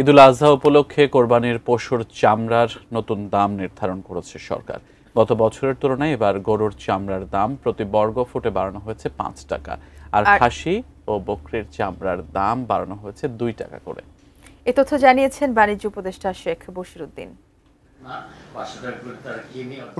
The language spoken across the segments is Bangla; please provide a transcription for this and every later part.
ঈদুল আজহা উপলক্ষে কোরবানির পশুর চামড়ার নতুন দাম নির্ধারণ করেছে সরকার। গত বছরের তুলনায় এবার গরুর চামড়ার দাম প্রতি বর্গ ফুটে বাড়ানো হয়েছে ৫ টাকা, আর খাসি ও বকরির চামড়ার দাম বাড়ানো হয়েছে ২ টাকা করে। এ তথ্য জানিয়েছেন বাণিজ্য উপদেষ্টা শেখ বশিরউদ্দিন।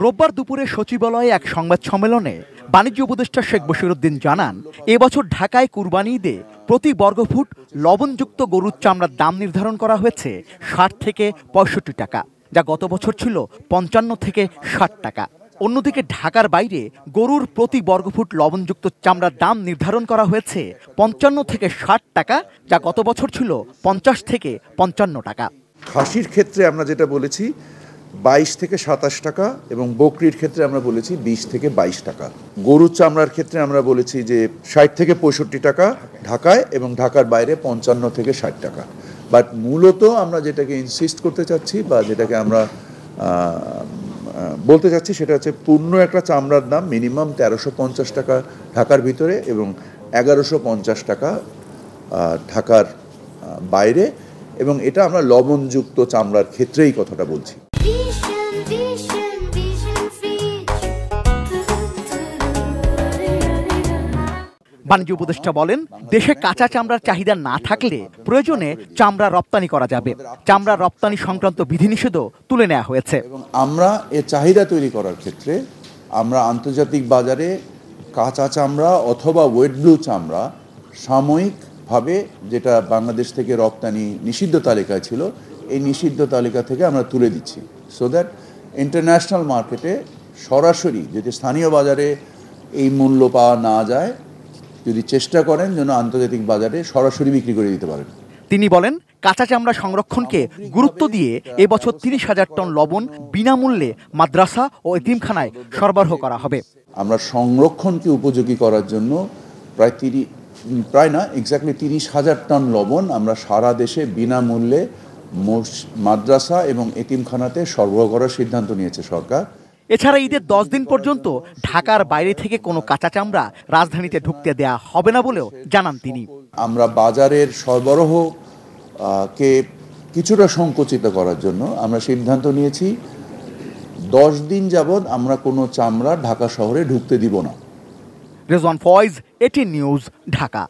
রোববার দুপুরে সচিবালয়ে এক সংবাদ সম্মেলনে বাণিজ্য উপদেষ্টা শেখ বশিরউদ্দিন জানান, এবছর ঢাকায় কুরবানি ঈদে প্রতি বর্গফুট লবণযুক্ত গরুর চামড়ার দাম নির্ধারণ করা হয়েছে ৬০ থেকে ৬৫ টাকা, যা গত বছর ছিল ৫৫ থেকে ৬০ টাকা। অন্যদিকে ঢাকার বাইরে গরুর প্রতি বর্গফুট লবণযুক্ত চামড়ার দাম নির্ধারণ করা হয়েছে ৫৫ থেকে ৬০ টাকা, যা গত বছর ছিল ৫০ থেকে ৫৫ টাকা। খাসির ক্ষেত্রে আমরা যেটা বলেছি ২২ থেকে ২৭ টাকা এবং বকরির ক্ষেত্রে আমরা বলেছি ২০ থেকে ২২ টাকা। গরুর চামড়ার ক্ষেত্রে আমরা বলেছি যে ৬০ থেকে ৬৫ টাকা ঢাকায় এবং ঢাকার বাইরে ৫৫ থেকে ৬০ টাকা। বাট মূলত আমরা যেটাকে ইনসিস্ট করতে চাচ্ছি বা যেটাকে আমরা বলতে চাচ্ছি সেটা হচ্ছে পূর্ণ একটা চামড়ার দাম মিনিমাম ১৩৫০ টাকা ঢাকার ভিতরে এবং ১১৫০ টাকা ঢাকার বাইরে, এবং এটা আমরা লবণযুক্ত চামড়ার ক্ষেত্রেই কথাটা বলছি। বাণিজ্য উপদেষ্টা বলেন, দেশে কাঁচা চামড়ার চাহিদা না থাকলে প্রয়োজনে চামড়া রপ্তানি করা যাবে। চামড়া রপ্তানি সংক্রান্ত বিধিনিষেধও তুলে নেওয়া হয়েছে এবং আমরা এর চাহিদা তৈরি করার ক্ষেত্রে আমরা আন্তর্জাতিক বাজারে কাঁচা চামড়া অথবা ওয়েট ব্লু চামড়া সাময়িকভাবে, যেটা বাংলাদেশ থেকে রপ্তানি নিষিদ্ধ তালিকায় ছিল, এই নিষিদ্ধ তালিকা থেকে আমরা তুলে দিচ্ছি, সো দ্যাট ইন্টারন্যাশনাল মার্কেটে সরাসরি, যদি স্থানীয় বাজারে এই মূল্য পাওয়া না যায়, যদি চেষ্টা করেন যেন আন্তর্জাতিক বাজারে সরাসরি বিক্রি করে দিতে পারেন। তিনি বলেন, কাঁচা চামড়া সংরক্ষণকে গুরুত্ব দিয়ে এবছর ৩০,০০০ টন লবণ বিনামূল্যে মাদ্রাসা ও এতিমখানায় সরবরাহ করা হবে। আমরা সংরক্ষণকে উপযোগী করার জন্য প্রায় না এক্স্যাক্টলি ৩০,০০০ টন লবণ আমরা সারা দেশে বিনামূল্যে মাদ্রাসা এবং এতিমখানাতে সরবরাহ করার সিদ্ধান্ত নিয়েছে সরকার। এছাড়া ঈদের ১০ দিন পর্যন্ত ঢাকার বাইরে থেকে কোনো কাঁচা চামড়া রাজধানীতে ঢুকতে দেয়া হবে না বলেও জানান তিনি। আমরা বাজারের সরবরাহকে কিছুটা সংকুচিত করার জন্য আমরা সিদ্ধান্ত নিয়েছি ১০ দিন যাবৎ আমরা কোনো চামড়া ঢাকা শহরে ঢুকতে দিব না। Rezwan Faiz, ATN news, Dhaka.